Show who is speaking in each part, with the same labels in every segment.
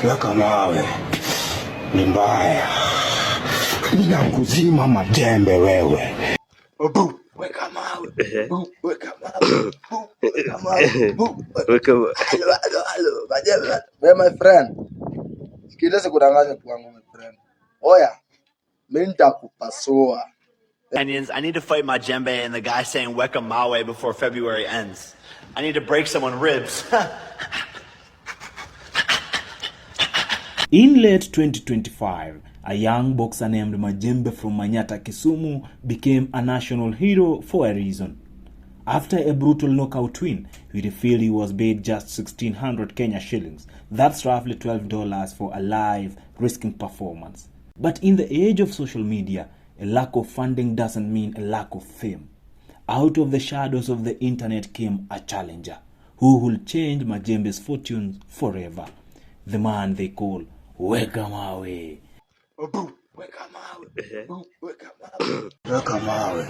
Speaker 1: weka mawe, ni mbaya. Ninakuzima majembe wewe. Weka mawe, weka mawe, weka mawe, weka mawe. Hello, majembe. My friend, sikiliza kudanganya kwangu my friend. Oya, mimi nitakupasua.
Speaker 2: I need to fight Majembe and the guy saying Weka Mawe before February ends. I need to break someone's ribs.
Speaker 3: In late 2025, a young boxer named Majembe from Manyata, Kisumu became a national hero for a reason. After a brutal knockout win, we revealed he was paid just 1,600 Kenya shillings. That's roughly $12 for a live, risking performance. But in the age of social media, a lack of funding doesn't mean a lack of fame. Out of the shadows of the internet came a challenger who will change Majembe's fortunes forever. The man they call Weka Mawe.
Speaker 1: Weka mawe, weka mawe, weka mawe,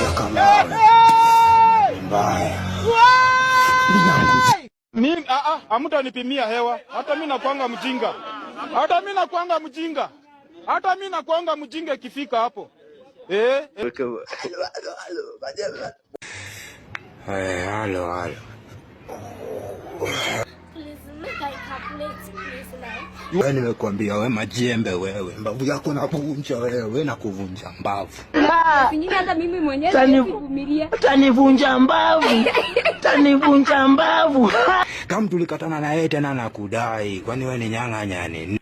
Speaker 1: weka mawe. Mbaya.
Speaker 4: Mimi hamutanipimia hewa. Hata mimi nakuanga mjinga. Hata mimi nakuanga mjinga ikifika hapo.
Speaker 1: Hello, majembe. Hello. Wewe nimekuambia wewe majembe wewe. Mbavu yako navunja wewe na kuvunja mbavu.
Speaker 5: Pengine hata mimi mwenyewe sivumilia.
Speaker 6: Tanivunja mbavu.
Speaker 1: Kama tulikatana na yeye tena nakudai. Kwani wewe ni nyang'anya nini?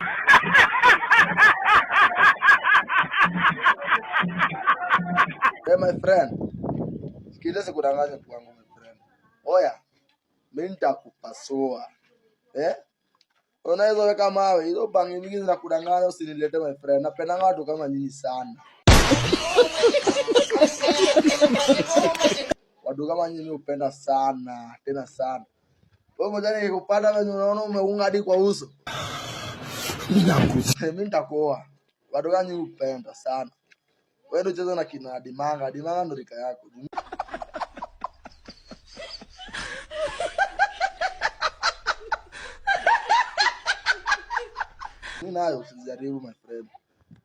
Speaker 1: My friend. Sikiliza kudanganya kwangu my friend. Oya. Mimi nitakupasua. Unaweza weka mawe, hizo bangi nyingi zinakudanganya usinilete my friend. Napenda watu kama nyinyi sana. Watu kama nyinyi upenda sana, tena sana. Wewe mmoja nikikupata wewe unaona umeunga hadi kwa uso. Mimi nitakuoa. Watu kama nyinyi upenda sana. Wewe ndio cheza na kina Dimanga ndo rika yako. Nayo usijaribu my friend.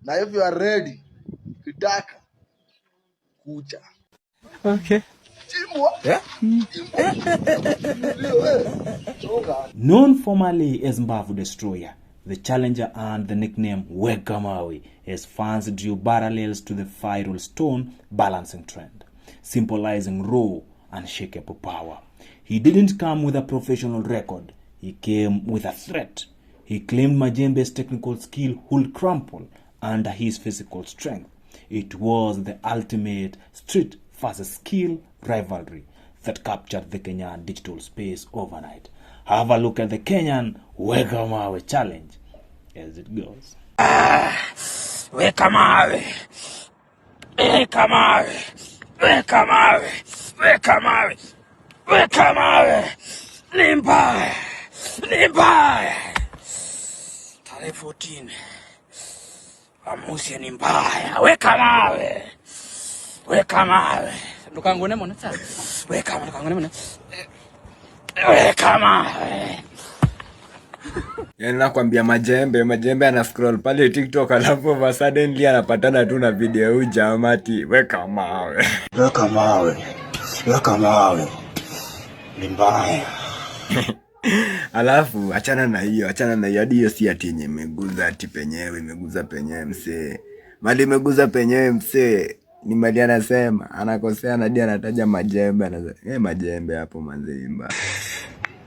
Speaker 1: Na if you are ready, kitaka kucha.
Speaker 3: Okay.
Speaker 1: Yeah?
Speaker 3: Known formerly as Mbavu Destroyer, the challenger earned the nickname Weka Mawe as fans drew parallels to the viral stone balancing trend, symbolizing raw, unshakable power. He didn't come with a professional record. He came with a threat. He claimed Majembe's technical skill would crumple under his physical strength. It was the ultimate street versus skill rivalry that captured the Kenyan digital space overnight. Have a look at the Kenyan Weka Mawe challenge as it goes.
Speaker 6: Weka mawe. Weka mawe. Weka mawe. Weka mawe. Weka mawe. Ni mbaya. 14. Amusi ni mbaya. Weka mawe. Ndukangone mona sasa. Weka mawe.
Speaker 7: Yaani nakwambia Majembe ana scroll pale TikTok alafu suddenly anapatana tu na video huu jamati weka mawe.
Speaker 1: Weka mawe. Ni mbaya.
Speaker 7: Alafu achana na hiyo hadi hiyo si ati yenye imeguza ati penyewe imeguza penyewe msee. Mali imeguza penyewe msee ni mali anasema anakosea na dia anataja Majembe anasema Majembe hapo manzimba.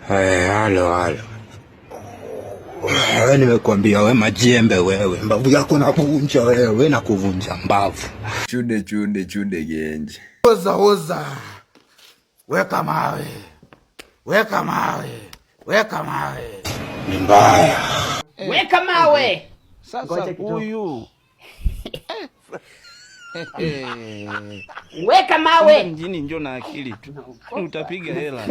Speaker 1: Hello. Wewe nimekuambia wewe majembe wewe. Mbavu yako navunja wewe na kuvunja mbavu.
Speaker 7: Chude genje.
Speaker 1: Oza. Weka mawe. Ni mbaya.
Speaker 6: Weka mawe.
Speaker 4: Sasa huyu.
Speaker 6: Weka mawe.
Speaker 4: Mjini njoo na akili tu. Utapiga hela.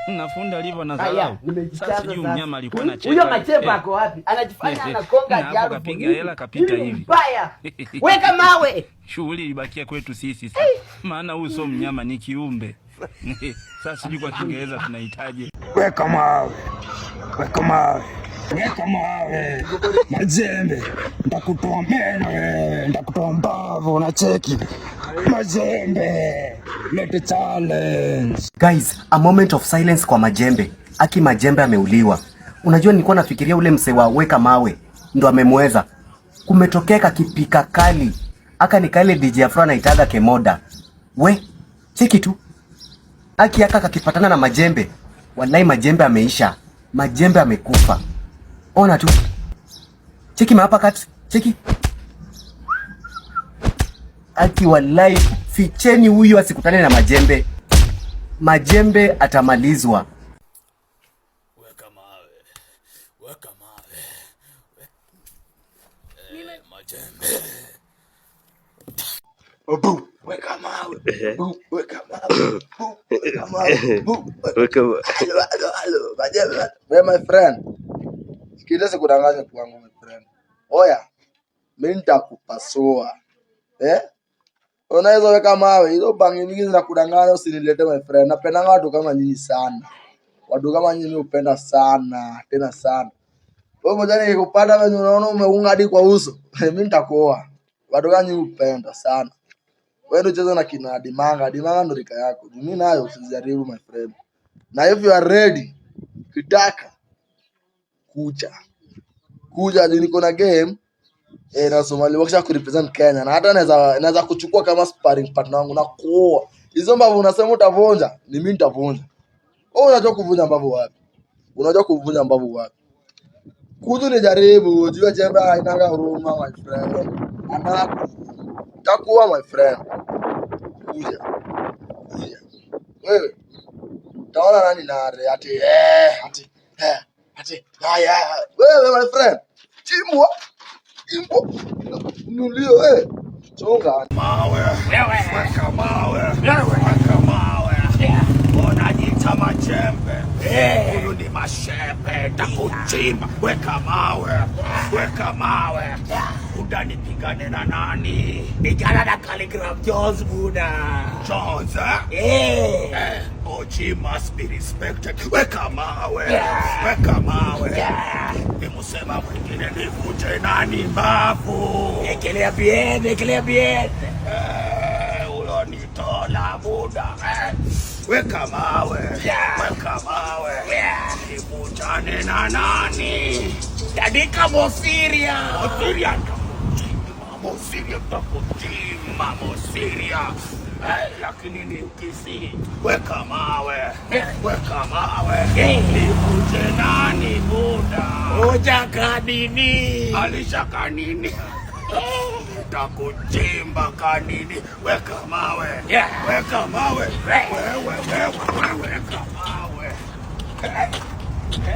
Speaker 4: Nafunda alivyo na dharau. Sasa sijui mnyama alikuwa anacheka.
Speaker 6: Huyo Majembe ako wapi? Anajifanya anakonga
Speaker 4: jaro. Hapo kapiga hela kapita hivi.
Speaker 6: Mbaya. Weka mawe.
Speaker 4: Shughuli ilibakia kwetu sisi. Maana huyu sio mnyama ni kiumbe. Sasa sijui kwa Kiingereza tunahitaji
Speaker 8: weka mawe, weka mawe, weka mawe, majembe, nitakutoa meno, nitakutoa mbavu, unacheki, majembe, lete challenge.
Speaker 9: Guys, a moment of silence kwa Majembe. Aki Majembe ameuliwa. Unajua nilikuwa nafikiria ule msee wa weka mawe ndo amemweza. Kumetokeka kipika kali. Aka ni kale DJ Afro anaitaga Kemoda. We, cheki tu. Aki aka kakipatana na Majembe. Wallahi Majembe ameisha. Majembe amekufa. Ona tu. Cheki hapa kati. Cheki. Aki wallahi ficheni huyu asikutane na Majembe. Majembe atamalizwa.
Speaker 8: Weka mawe. Weka mawe. Majembe.
Speaker 1: Bu, weka mawe. Bu, weka mawe. Bu, weka mawe. Bu,
Speaker 10: weka mawe.
Speaker 1: Hello, Majembe. Wewe my friend. Sikiliza sikudanganya kwangu my friend. Oya. Mimi nitakupasua. Unaweza weka mawe. Hizo bangi nyingi zinakudanganya usinilete my friend. Napenda watu kama nyinyi sana. Watu kama nyinyi upenda sana, tena sana. Wewe mjane nikupata wewe unaona umeunga hadi kwa uso. Mimi nitakuoa. Watu kama nyinyi upenda sana. Wewe ndio cheza na kina Dimanga. Dimanga ndo rika yako. Mimi nayo usijaribu my friend. Na if you are ready, kitaka kuja niko na game na Somali wakisha kurepresent Kenya na hata naweza kuchukua kama sparring partner wangu na kuoa. Hizo mbavu unasema utavunja, ni mimi nitavunja. Wewe unajua kuvunja mbavu wapi? Unajua kuvunja mbavu wapi? Kuja ni jaribu, jua Jembe hainanga huruma my friend. Takuwa my friend. Kuja. Wewe. Taona nani nare ati wewe my friend. Chimwa. Nulio chonga
Speaker 8: mawe. Weka mawe. Weka mawe. Unajiita Majembe. Huyu ni mashepe takuchimba. Weka mawe. Weka mawe. Utanipigane na nani? Pigana na Khaligraph Jones buda. Jones OG must be respected. Weka mawe. Weka mawe. Nimusema mwingine nikuje nani mbavu. Ekelea bien, ekelea bien. Ulonitola buda. Weka mawe. Weka mawe. Nikutane na nani? Tadika Mosiria. Mosiria takutima Mosiria. Lakini ni ukisi. Weka mawe. Weka mawe. Nikuje nani buda. Oja kanini. Alisha kanini. Takuchimba kanini. Weka mawe. Weka mawe. Weka mawe.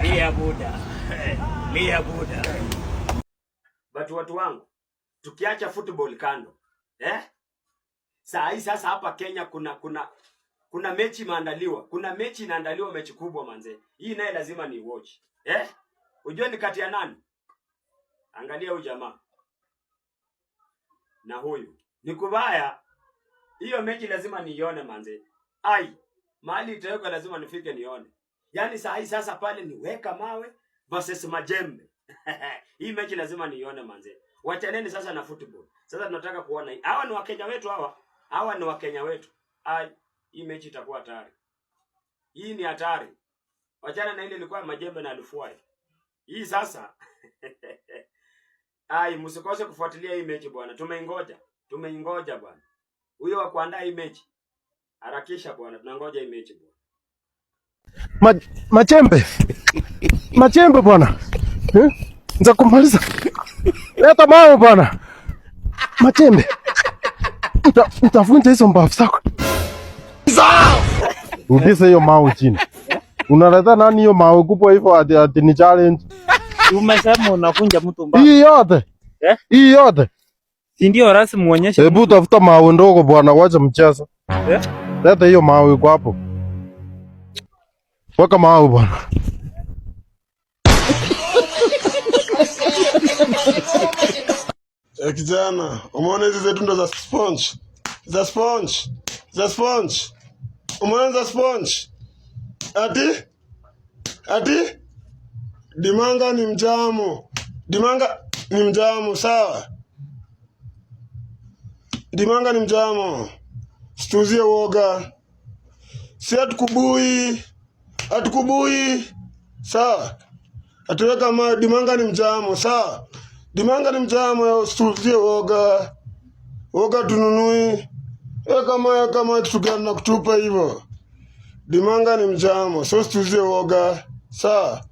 Speaker 8: Lia buda. Lia buda.
Speaker 11: Watu wangu, tukiacha football kando, saa hii sasa hapa Kenya kuna mechi maandaliwa. Kuna mechi inaandaliwa, mechi kubwa manze. Hii naye lazima ni watch. Unajua ni kati ya nani? Angalia huyu jamaa. Na huyu. Ni kubaya. Hiyo mechi lazima niione manze. Mahali itaweka lazima nifike nione. Yaani saa hii sasa pale ni weka mawe versus Majembe. Hii mechi lazima niione manze. Wachaneni sasa na football. Sasa tunataka kuona hii. Hawa ni Wakenya wetu hawa. Hawa ni Wakenya wetu. Hii mechi itakuwa hatari. Hii ni hatari. Wachana na ile ilikuwa Majembe na Alufuai. Hii sasa. Msikose kufuatilia hii mechi bwana. Tumeingoja bwana. Huyo wa kuandaa hii mechi. Harakisha bwana. Tunangoja hii mechi bwana.
Speaker 12: Majembe. Majembe bwana. Nza kumaliza. Leta mawe bwana. Majembe. Utavunja hizo mbavu zako. Rudisha hiyo mawe chini. Unaleta nani hiyo mawe kubwa hivyo ati ni challenge?
Speaker 13: Umesema unavunja mtu mbavu.
Speaker 12: Hii yote. Hii yote.
Speaker 13: Si ndio rasmi muonyeshe.
Speaker 12: Hebu tafuta mawe ndogo bwana, wacha mchezo. Leta hiyo mawe kwa hapo. Weka mawe bwana.
Speaker 14: Kijana, umeona hizi zetu ndo za sponge. Za sponge.
Speaker 10: Umeanza sponge. Ati Dimanga ni mjamo. Dimanga ni mjamo, sawa? Dimanga ni mjamo. Situzie woga. Si atukubui. Sawa? Atuweka mawe. Dimanga ni mjamo, sawa? Dimanga ni mjamo ya situzie woga. Woga tununui. Kama tutugana na kutupa hivyo. Dimanga ni mjamo, so situzie woga. Sawa?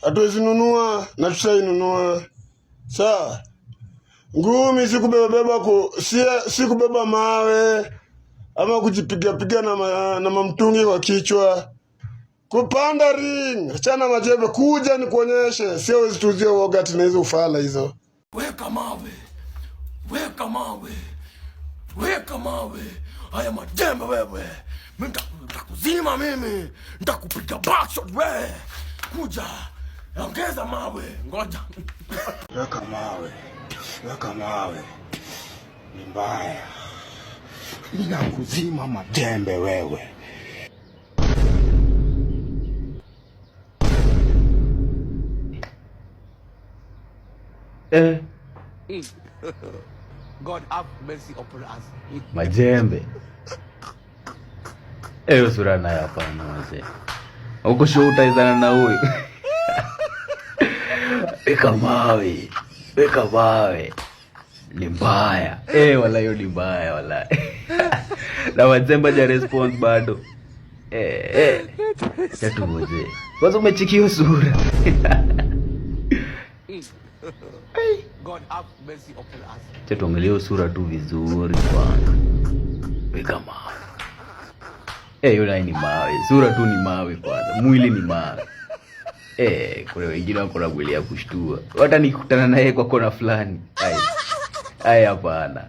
Speaker 10: Hatuwezi nunua na tutainunua. Sawa? Ngumi si kubeba mawe ama kujipiga na mamtungi kwa kichwa. Kupanda ring, achana majembe, kuja ni kuonyeshe, sio wezi tuzie woga tina hizo ufala hizo.
Speaker 8: Weka mawe. Haya majembe wewe. Nitakuzima mimi. Nitakupiga backshot wewe. Kuja. Ongeza mawe. Ngoja. Weka mawe. Ni mbaya. Ninakuzima majembe wewe.
Speaker 14: God have mercy upon us.
Speaker 15: Majembe. Sura nayo hapana mzee. Uko sure utaizana na huyu? Weka mawe. Ni mbaya. Wala hiyo ni mbaya wala. Na majembe ja response bado. Tatu mzee. Kwanza umechikio sura.
Speaker 14: God have mercy upon us.
Speaker 15: Tuangalie sura tu vizuri kwanza. Weka mawe. Yule ni mawe. Sura tu ni mawe kwanza. Mwili ni mawe. Kuna wengine wako na mwili ya kushtua. Hata nikutana naye kwa kona fulani. Hapana.